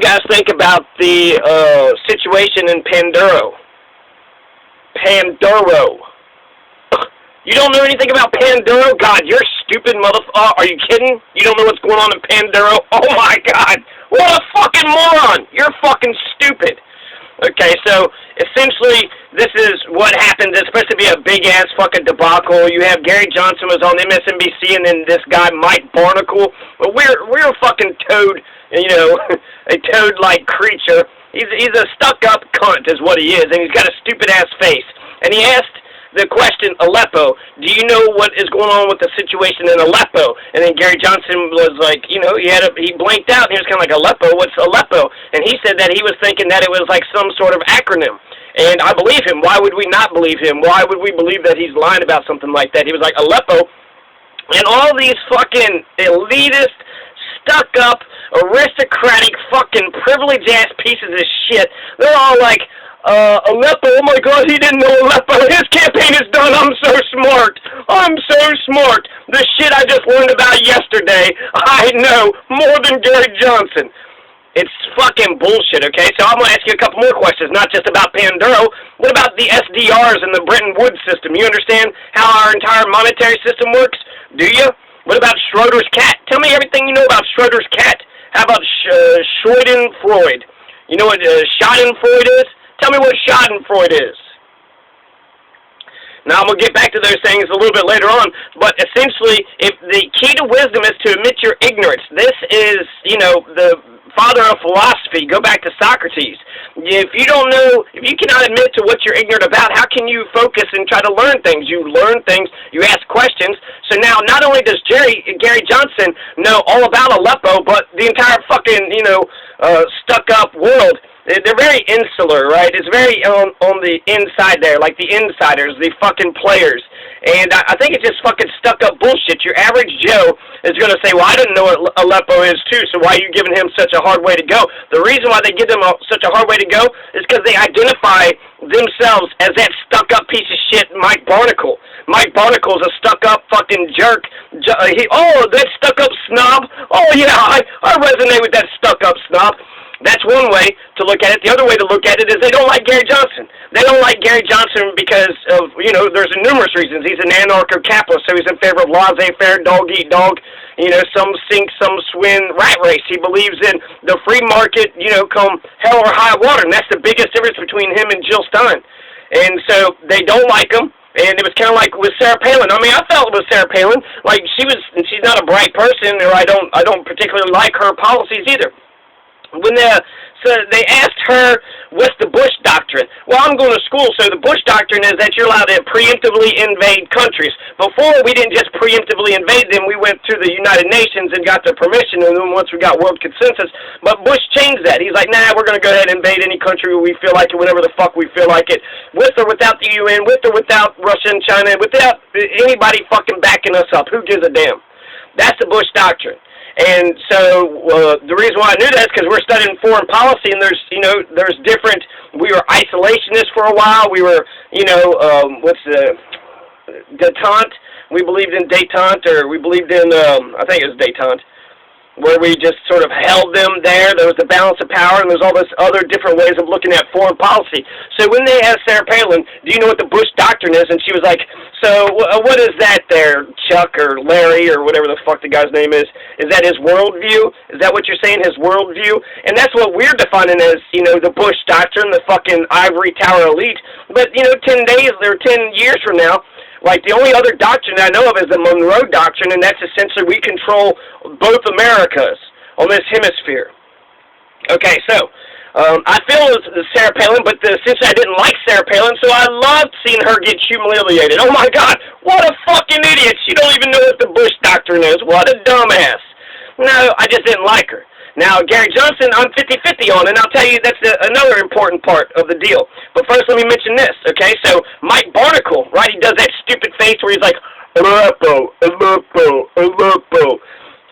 guys think about the situation in Panduro? Panduro. You don't know anything about Panduro? God, you're stupid motherfucker. Are you kidding? You don't know what's going on in Panduro? Oh my God. What a fucking moron. You're fucking stupid. Okay, so essentially this is what happens. It's supposed to be a big-ass fucking debacle. You have Gary Johnson was on MSNBC, and then this guy, Mike Barnicle. But we're a fucking toad, you know, a toad-like creature. He's a stuck-up cunt is what he is, and he's got a stupid-ass face. And he asked the question, Aleppo, do you know what is going on with the situation in Aleppo? And then Gary Johnson was like, you know, he blanked out, and he was kind of like, Aleppo? What's Aleppo? And he said that he was thinking that it was like some sort of acronym. And I believe him. Why would we not believe him? Why would we believe that he's lying about something like that? He was like, Aleppo. And all these fucking elitist, stuck-up, aristocratic, fucking privileged-ass pieces of shit, they're all like, Aleppo, oh my God, he didn't know Aleppo. His campaign is done. I'm so smart. I'm so smart. The shit I just learned about yesterday, I know more than Gary Johnson. It's fucking bullshit, okay? So I'm going to ask you a couple more questions, not just about Panduro. What about the SDRs and the Bretton Woods system? You understand how our entire monetary system works? Do you? What about Schroeder's cat? Tell me everything you know about Schroeder's cat. How about Schadenfreude? You know what Schadenfreude is? Tell me what Schadenfreude is. Now, I'm going to get back to those things a little bit later on, but essentially, if the key to wisdom is to admit your ignorance. This is, you know, the father of philosophy. Go back to Socrates. If you don't know, if you cannot admit to what you're ignorant about, how can you focus and try to learn things? You learn things, you ask questions. So now, not only does Gary Johnson know all about Aleppo, but the entire fucking, you know, stuck-up world. They're very insular, right? It's very on the inside there, like the insiders, the fucking players. And I think it's just fucking stuck-up bullshit. Your average Joe is going to say, well, I didn't know what Aleppo is, too, so why are you giving him such a hard way to go? The reason why they give them such a hard way to go is because they identify themselves as that stuck-up piece of shit, Mike Barnicle. Mike Barnicle's a stuck-up fucking jerk. That stuck-up snob. Oh, yeah, I resonate with that stuck-up snob. That's one way to look at it. The other way to look at it is they don't like Gary Johnson. They don't like Gary Johnson because of, you know, there's numerous reasons. He's an anarcho-capitalist, so he's in favor of laissez-faire, dog-eat-dog, you know, some sink, some swim rat race. He believes in the free market, you know, come hell or high water, and that's the biggest difference between him and Jill Stein. And so they don't like him. And it was kind of like with Sarah Palin. I mean, I felt with Sarah Palin, like she's not a bright person, or I don't particularly like her policies either. When they asked her, what's the Bush doctrine? Well, I'm going to school, so the Bush doctrine is that you're allowed to preemptively invade countries. Before, we didn't just preemptively invade them. We went through the United Nations and got their permission, and then once we got world consensus. But Bush changed that. He's like, nah, we're going to go ahead and invade any country we feel like it, whenever the fuck we feel like it, with or without the UN, with or without Russia and China, without anybody fucking backing us up. Who gives a damn? That's the Bush doctrine. And so the reason why I knew that is because we're studying foreign policy, and there's different. We were isolationists for a while. We were, détente. We believed in détente, or we believed in, I think it was détente, where we just sort of held them there. There was the balance of power, and there's all this other different ways of looking at foreign policy. So when they asked Sarah Palin, do you know what the Bush doctrine is? And she was like, so what is that there, Chuck or Larry or whatever the fuck the guy's name is? Is that his worldview? Is that what you're saying, his worldview? And that's what we're defining as, you know, the Bush doctrine, the fucking ivory tower elite. But, you know, 10 days or 10 years from now, like, the only other doctrine I know of is the Monroe Doctrine, and that's essentially we control both Americas on this hemisphere. Okay, so I feel it was Sarah Palin, but essentially I didn't like Sarah Palin, so I loved seeing her get humiliated. Oh, my God, what a fucking idiot. She don't even know what the Bush Doctrine is. What a dumbass. No, I just didn't like her. Now, Gary Johnson, I'm 50-50 on, and I'll tell you that's another important part of the deal. But first, let me mention this, okay? So, Mike Barnicle, right, he does that stupid face where he's like, Aleppo, Aleppo, Aleppo.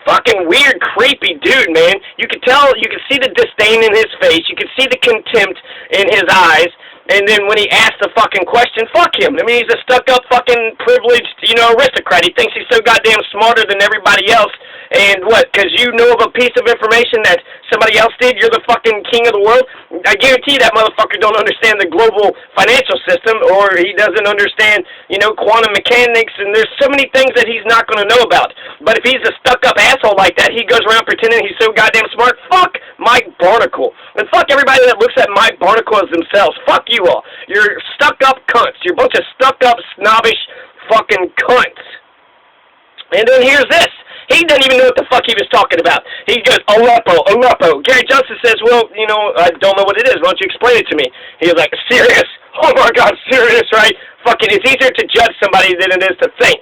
Fucking weird, creepy dude, man. You could tell, you could see the disdain in his face. You could see the contempt in his eyes. And then when he asked the fucking question, fuck him. I mean, he's a stuck-up fucking privileged, you know, aristocrat. He thinks he's so goddamn smarter than everybody else. And what, because you know of a piece of information that somebody else did, you're the fucking king of the world? I guarantee that motherfucker don't understand the global financial system, or he doesn't understand, you know, quantum mechanics, and there's so many things that he's not going to know about. But if he's a stuck-up asshole like that, he goes around pretending he's so goddamn smart. Fuck Mike Barnicle. And fuck everybody that looks at Mike Barnicle as themselves. Fuck you all. You're stuck-up cunts. You're a bunch of stuck-up, snobbish fucking cunts. And then here's this. He didn't even know what the fuck he was talking about. He goes, Aleppo, Aleppo. Gary Johnson says, well, you know, I don't know what it is. Why don't you explain it to me? He was like, serious? Oh, my God, serious, right? Fucking, it's easier to judge somebody than it is to think.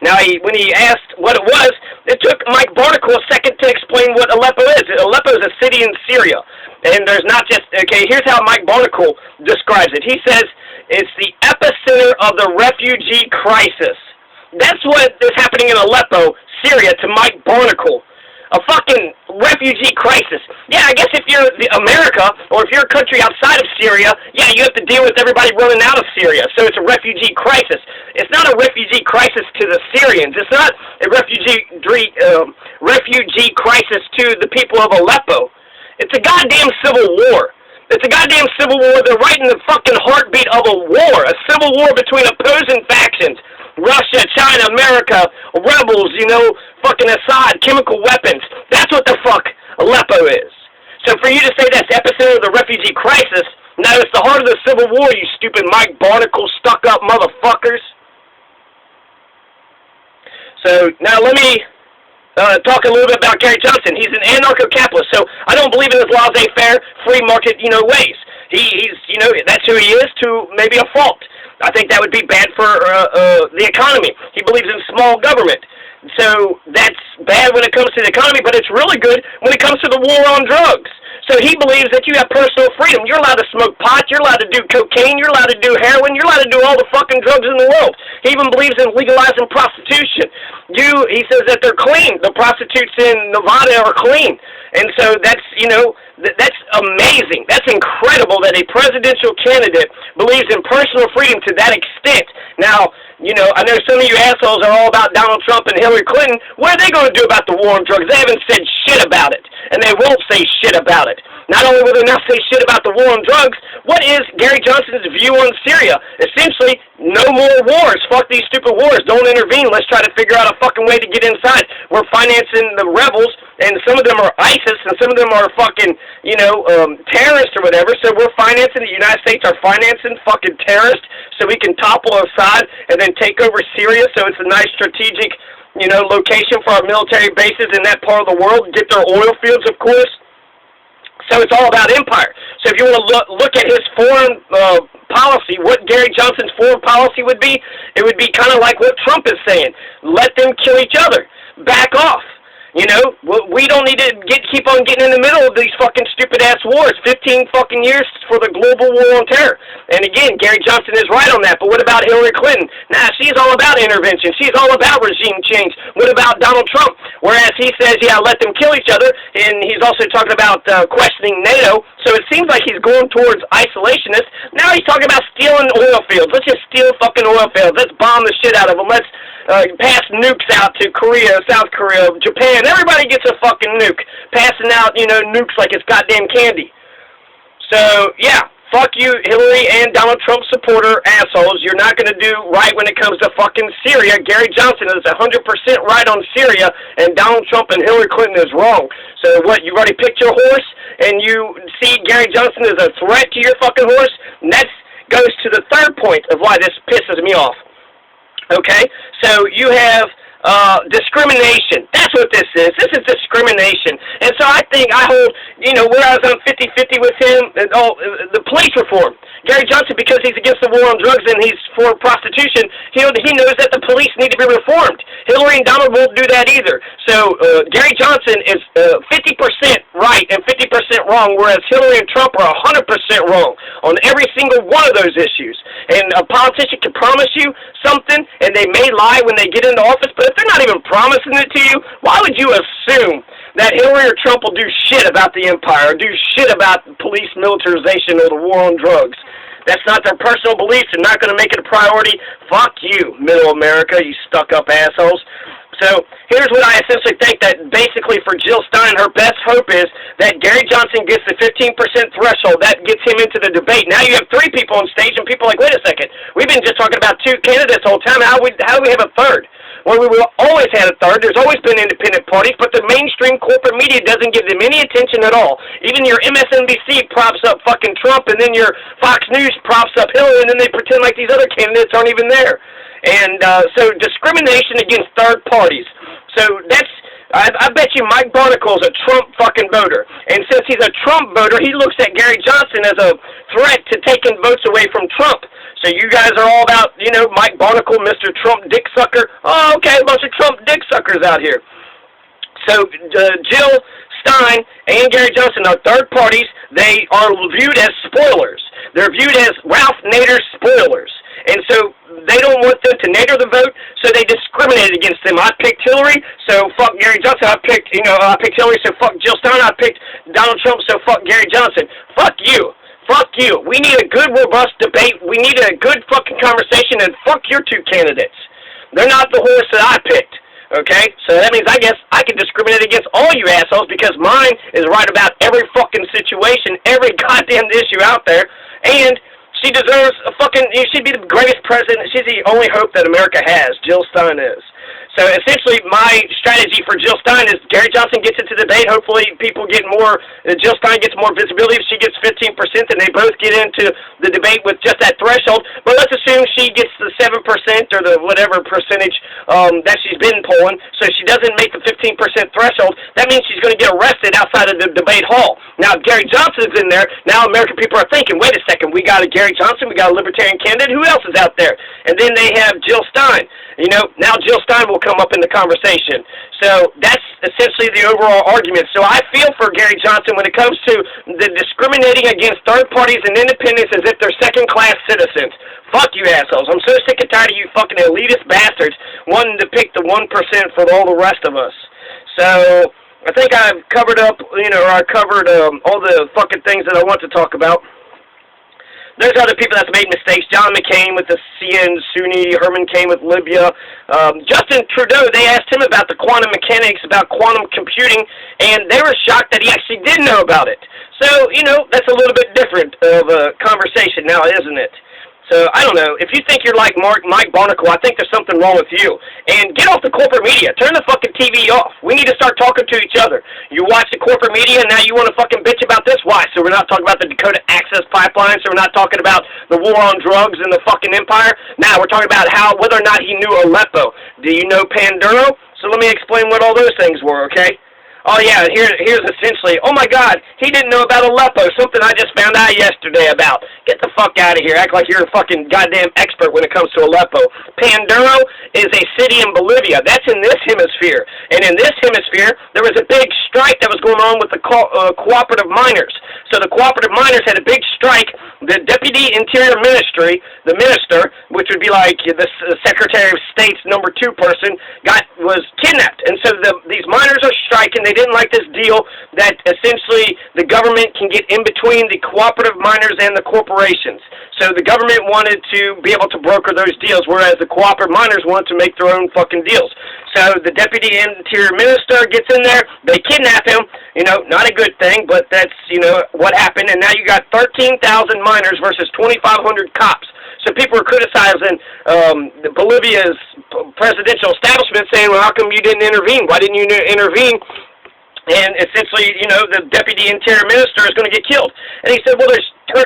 Now, when he asked what it was, it took Mike Barnicle a second to explain what Aleppo is. Aleppo is a city in Syria. And there's not just, okay, here's how Mike Barnicle describes it. He says, it's the epicenter of the refugee crisis. That's what is happening in Aleppo, Syria, to Mike Barnicle. A fucking refugee crisis. Yeah, I guess if you're Amerika, or if you're a country outside of Syria, yeah, you have to deal with everybody running out of Syria. So it's a refugee crisis. It's not a refugee crisis to the Syrians. It's not a refugee crisis to the people of Aleppo. It's a goddamn civil war. It's a goddamn civil war. They're right in the fucking heartbeat of a war. A civil war between opposing factions. Russia, China, Amerika, rebels, you know, fucking Assad, chemical weapons. That's what the fuck Aleppo is. So for you to say that's the epicenter of the refugee crisis, now it's the heart of the civil war, you stupid Mike Barnicle stuck-up motherfuckers. So now let me talk a little bit about Gary Johnson. He's an anarcho-capitalist, so I don't believe in his laissez-faire, free market, you know, ways. He's, you know, that's who he is to maybe a fault. I think that would be bad for the economy. He believes in small government. So that's bad when it comes to the economy, but it's really good when it comes to the war on drugs. So he believes that you have personal freedom. You're allowed to smoke pot. You're allowed to do cocaine. You're allowed to do heroin. You're allowed to do all the fucking drugs in the world. He even believes in legalizing prostitution. He says that they're clean. The prostitutes in Nevada are clean. And so that's, you know, that's amazing. That's incredible that a presidential candidate believes in personal freedom to that extent. Now, you know, I know some of you assholes are all about Donald Trump and Hillary Clinton. What are they going to do about the war on drugs? They haven't said shit about it, and they won't say shit about it. Not only will they not say shit about the war on drugs, what is Gary Johnson's view on Syria? Essentially, no more wars. Fuck these stupid wars. Don't intervene. Let's try to figure out a fucking way to get inside. We're financing the rebels, and some of them are ISIS, and some of them are fucking, you know, terrorists or whatever. So we're financing, the United States are financing fucking terrorists so we can topple Assad and then take over Syria. So it's a nice strategic, you know, location for our military bases in that part of the world. Get their oil fields, of course. So it's all about empire. So if you want to look at his foreign policy, what Gary Johnson's foreign policy would be, it would be kind of like what Trump is saying. Let them kill each other. Back off. You know, we don't need to keep on getting in the middle of these fucking stupid-ass wars. 15 fucking years for the global war on terror. And again, Gary Johnson is right on that. But what about Hillary Clinton? Nah, she's all about intervention. She's all about regime change. What about Donald Trump? Whereas he says, yeah, let them kill each other. And he's also talking about questioning NATO. So it seems like he's going towards isolationists. Now he's talking about stealing oil fields. Let's just steal fucking oil fields. Let's bomb the shit out of them. Let's pass nukes out to Korea, South Korea, Japan. Everybody gets a fucking nuke. Passing out, you know, nukes like it's goddamn candy. So, yeah, fuck you, Hillary and Donald Trump supporter assholes. You're not going to do right when it comes to fucking Syria. Gary Johnson is 100% right on Syria, and Donald Trump and Hillary Clinton is wrong. So what, you've already picked your horse, and you see Gary Johnson as a threat to your fucking horse? And that goes to the third point of why this pisses me off. Okay, so you have discrimination. That's what this is. This is discrimination. And so I think I hold, you know, where I was on 50-50 with him, the police reform. Gary Johnson, because he's against the war on drugs and he's for prostitution, he knows that the police need to be reformed. Hillary and Donald won't do that either. So Gary Johnson is 50% right and 50% wrong, whereas Hillary and Trump are 100% wrong on every single one of those issues. And a politician can promise you something, and they may lie when they get into office, but if they're not even promising it to you, why would you assume that Hillary or Trump will do shit about the empire, or do shit about police militarization or the war on drugs? That's not their personal beliefs. They're not going to make it a priority. Fuck you, middle America, you stuck-up assholes. So here's what I essentially think, that basically for Jill Stein, her best hope is that Gary Johnson gets the 15% threshold. That gets him into the debate. Now you have 3 people on stage, and people are like, wait a second, we've been just talking about 2 candidates the whole time. How do we have a third? Well, we've always had a third. There's always been independent parties, but the mainstream corporate media doesn't give them any attention at all. Even your MSNBC props up fucking Trump, and then your Fox News props up Hillary, and then they pretend like these other candidates aren't even there. And so discrimination against third parties. So that's, I bet you Mike Barnicle is a Trump fucking voter. And since he's a Trump voter, he looks at Gary Johnson as a threat to taking votes away from Trump. So you guys are all about, you know, Mike Barnicle, Mr. Trump dick sucker. Oh, okay, a bunch of Trump dick suckers out here. So Jill Stein and Gary Johnson are third parties. They are viewed as spoilers. They're viewed as Ralph Nader's spoilers. And so they don't want them to nader the vote, so they discriminate against them. I picked Hillary, so fuck Gary Johnson. I picked Hillary, so fuck Jill Stein. I picked Donald Trump, so fuck Gary Johnson. Fuck you. Fuck you. We need a good, robust debate. We need a good fucking conversation, and fuck your 2 candidates. They're not the horse that I picked. Okay? So that means I guess I can discriminate against all you assholes, because mine is right about every fucking situation, every goddamn issue out there, and she deserves a fucking, she'd be the greatest president. She's the only hope that America has. Jill Stein is. So essentially, my strategy for Jill Stein is Gary Johnson gets into the debate. Hopefully, people get more. Jill Stein gets more visibility. If she gets 15%, and they both get into the debate with just that threshold. But let's assume she gets the 7% or the whatever percentage that she's been polling. So she doesn't make the 15% threshold. That means she's going to get arrested outside of the debate hall. Now, if Gary Johnson's in there, now American people are thinking, wait a second, we got a Gary Johnson, we got a libertarian candidate. Who else is out there? And then they have Jill Stein. You know, now Jill Stein will come up in the conversation. So that's essentially the overall argument. So I feel for Gary Johnson when it comes to the discriminating against third parties and independents as if they're second-class citizens. Fuck you assholes. I'm so sick and tired of you fucking elitist bastards wanting to pick the 1% for all the rest of us. So I think I've covered up, you know, or I covered all the fucking things that I want to talk about. There's other people that's made mistakes. John McCain with the CN Sunni, Herman Cain with Libya. Justin Trudeau, they asked him about the quantum mechanics, about quantum computing, and they were shocked that he actually did know about it. So, you know, that's a little bit different of a conversation now, isn't it? So, I don't know. If you think you're like Mike Barnicle, I think there's something wrong with you. And get off the corporate media. Turn the fucking TV off. We need to start talking to each other. You watch the corporate media, and now you want to fucking bitch about this? Why? So we're not talking about the Dakota Access Pipeline, so we're not talking about the war on drugs and the fucking empire? Now we're talking about whether or not he knew Aleppo. Do you know Panduro? So let me explain what all those things were, okay? Oh, yeah, here's essentially, oh, my God, he didn't know about Aleppo, something I just found out yesterday about. Get the fuck out of here. Act like you're a fucking goddamn expert when it comes to Aleppo. Panduro is a city in Bolivia. That's in this hemisphere. And in this hemisphere, there was a big strike that was going on with the cooperative miners. So the cooperative miners had a big strike. The Deputy Interior Ministry, the minister, which would be like the Secretary of State's #2 person, was kidnapped. And so these miners are striking. They didn't like this deal that essentially the government can get in between the cooperative miners and the corporations. So the government wanted to be able to broker those deals, whereas the cooperative miners wanted to make their own fucking deals. So the Deputy Interior Minister gets in there. They kidnap him. You know, not a good thing, but that's, you know, what happened. And now you got 13,000 miners versus 2,500 cops. So people are criticizing Bolivia's presidential establishment, saying, well, how come you didn't intervene? Why didn't you intervene? And essentially, you know, the Deputy Interior Minister is going to get killed. And he said, well, there's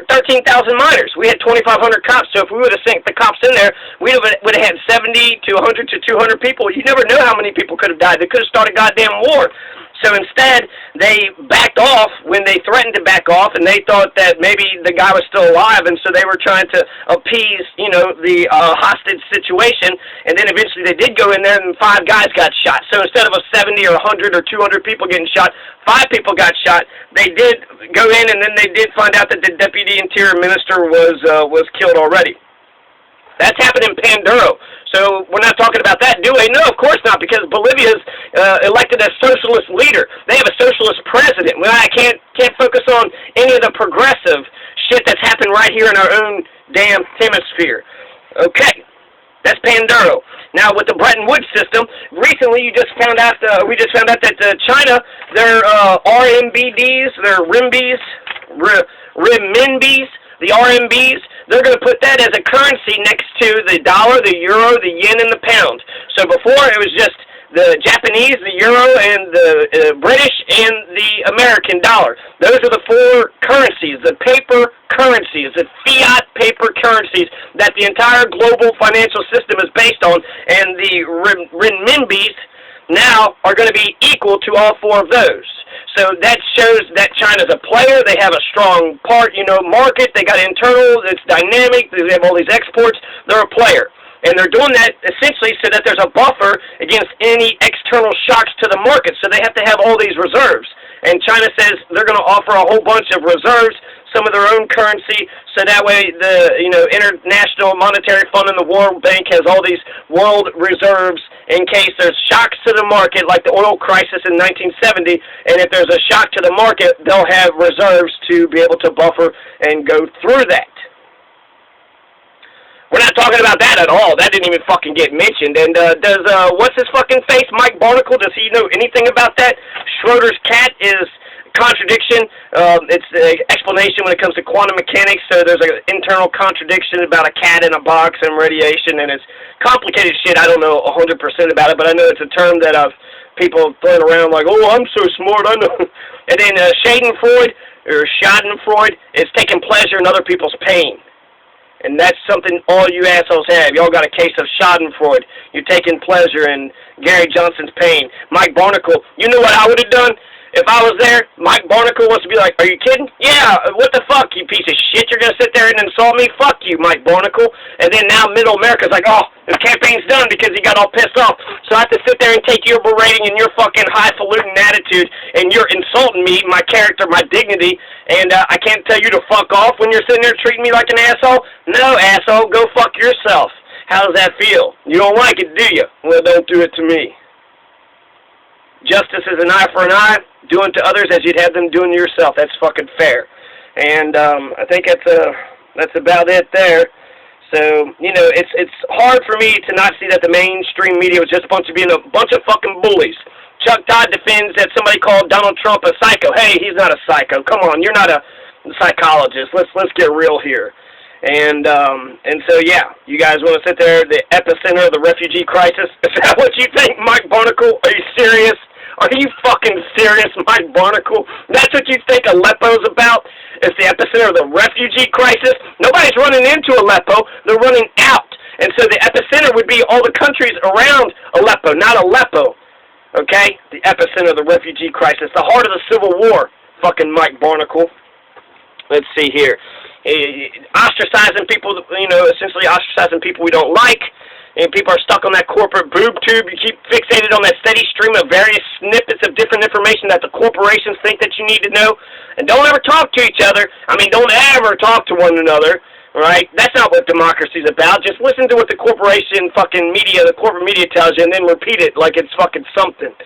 13,000 miners. We had 2,500 cops, so if we would have sent the cops in there, we would have had 70 to 100 to 200 people. You never know how many people could have died. They could have started a goddamn war. So instead, they backed off when they threatened to back off, and they thought that maybe the guy was still alive, and so they were trying to appease, you know, the hostage situation. And then eventually they did go in there, and 5 guys got shot. So instead of 70 or 100 or 200 people getting shot, 5 people got shot. They did go in, and then they did find out that the Deputy Interior Minister was killed already. That's happened in Panduro. So we're not talking about that, do we? No, of course not, because Bolivia's elected a socialist leader. They have a socialist president. Well, I can't focus on any of the progressive shit that's happened right here in our own damn hemisphere. Okay, that's Panduro. Now, with the Bretton Woods system, recently we just found out that China, their RMBDs, their renminbis, the RMBs, they're going to put that as a currency next to the dollar, the euro, the yen, and the pound. So before, it was just the Japanese, the euro, and the British, and the American dollar. Those are the four currencies, the paper currencies, the fiat paper currencies that the entire global financial system is based on, and the renminbis now are going to be equal to all four of those. So that shows that China's a player. They have a strong market. They got internal. It's dynamic. They have all these exports. They're a player. And they're doing that essentially so that there's a buffer against any external shocks to the market. So they have to have all these reserves. And China says they're going to offer a whole bunch of reserves, some of their own currency, so that way the International Monetary Fund and the World Bank has all these world reserves in case there's shocks to the market, like the oil crisis in 1970. And if there's a shock to the market, they'll have reserves to be able to buffer and go through that. We're not talking about that at all. That didn't even fucking get mentioned. And does what's his fucking face, Mike Barnicle? Does he know anything about that? Schroeder's cat is contradiction. It's an explanation when it comes to quantum mechanics. So there's an internal contradiction about a cat in a box and radiation, and it's complicated shit. I don't know 100% about it, but I know it's a term that people thrown around like, oh, I'm so smart, I know. And then Schadenfreude is taking pleasure in other people's pain. And that's something all you assholes have. Y'all got a case of Schadenfreude. You're taking pleasure in Gary Johnson's pain. Mike Barnicle, you know what I would have done? If I was there, Mike Barnicle wants to be like, are you kidding? Yeah, what the fuck, you piece of shit? You're going to sit there and insult me? Fuck you, Mike Barnicle. And then now Middle America's like, oh, the campaign's done because he got all pissed off. So I have to sit there and take your berating and your fucking highfalutin attitude, and you're insulting me, my character, my dignity, and I can't tell you to fuck off when you're sitting there treating me like an asshole? No, asshole, go fuck yourself. How does that feel? You don't like it, do you? Well, don't do it to me. Justice is an eye for an eye. Do unto others as you'd have them doing to yourself. That's fucking fair. And I think that's about it there. So, it's hard for me to not see that the mainstream media was just a bunch of fucking bullies. Chuck Todd defends that somebody called Donald Trump a psycho. Hey, he's not a psycho. Come on, you're not a psychologist. Let's get real here. And so, yeah, you guys want to sit there, the epicenter of the refugee crisis? Is that what you think, Mike Barnicle? Are you serious? Are you fucking serious, Mike Barnicle? That's what you think Aleppo's about? It's the epicenter of the refugee crisis? Nobody's running into Aleppo. They're running out. And so the epicenter would be all the countries around Aleppo, not Aleppo. Okay? The epicenter of the refugee crisis. The heart of the Civil War, fucking Mike Barnicle. Let's see here. Ostracizing people, essentially ostracizing people we don't like. And people are stuck on that corporate boob tube. You keep fixated on that steady stream of various snippets of different information that the corporations think that you need to know. And don't ever talk to each other. I mean, don't ever talk to one another. Right? That's not what democracy's about. Just listen to what the corporation fucking media, the corporate media tells you, and then repeat it like it's fucking something.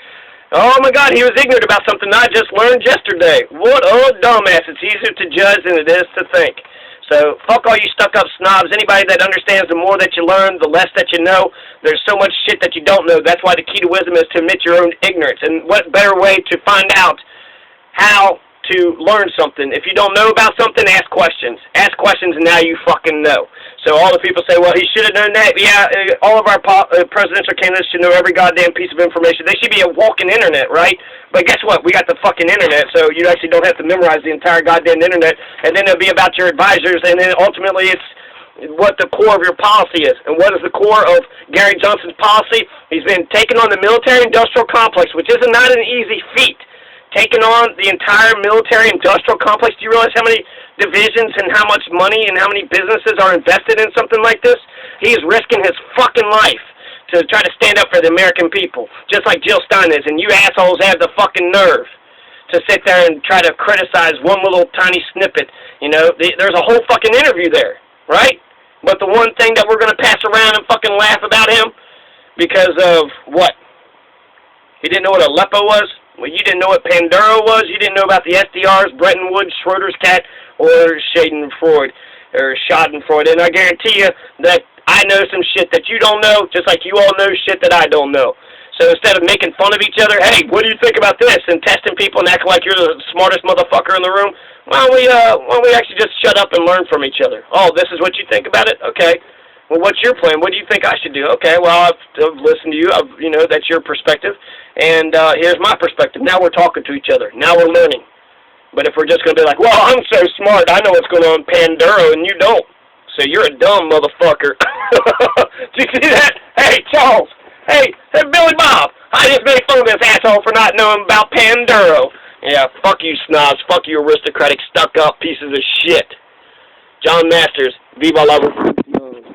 Oh my God, he was ignorant about something I just learned yesterday. What a dumbass. It's easier to judge than it is to think. So, fuck all you stuck-up snobs. Anybody that understands, the more that you learn, the less that you know. There's so much shit that you don't know. That's why the key to wisdom is to admit your own ignorance. And what better way to find out how to learn something? If you don't know about something, ask questions. Ask questions, and now you fucking know. So all the people say, well, he should have known that. Yeah, all of our presidential candidates should know every goddamn piece of information. They should be a walking internet, right? But guess what? We got the fucking internet, so you actually don't have to memorize the entire goddamn internet. And then it'll be about your advisors, and then ultimately it's what the core of your policy is. And what is the core of Gary Johnson's policy? He's been taking on the military-industrial complex, which is not an easy feat. Taking on the entire military-industrial complex. Do you realize how many divisions and how much money and how many businesses are invested in something like this? He is risking his fucking life to try to stand up for the American people, just like Jill Stein is. And you assholes have the fucking nerve to sit there and try to criticize one little tiny snippet. There's a whole fucking interview there, right? But the one thing that we're going to pass around and fucking laugh about him because of what? He didn't know what Aleppo was? Well, you didn't know what Panduro was. You didn't know about the SDRs, Bretton Woods, Schroeder's cat, or Schadenfreude. And I guarantee you that I know some shit that you don't know, just like you all know shit that I don't know. So instead of making fun of each other, hey, what do you think about this, and testing people and acting like you're the smartest motherfucker in the room, why don't we actually just shut up and learn from each other? Oh, this is what you think about it? Okay. Well, what's your plan? What do you think I should do? Okay, well, I've listened to you. That's your perspective, and here's my perspective. Now we're talking to each other. Now we're learning. But if we're just going to be like, well, I'm so smart, I know what's going on in Panduro, and you don't. So you're a dumb motherfucker. Do you see that? Hey, Charles. Hey, Billy Bob. I just made fun of this asshole for not knowing about Panduro. Yeah, fuck you, snobs. Fuck you, aristocratic, stuck-up pieces of shit. John Masters. Viva la revolution.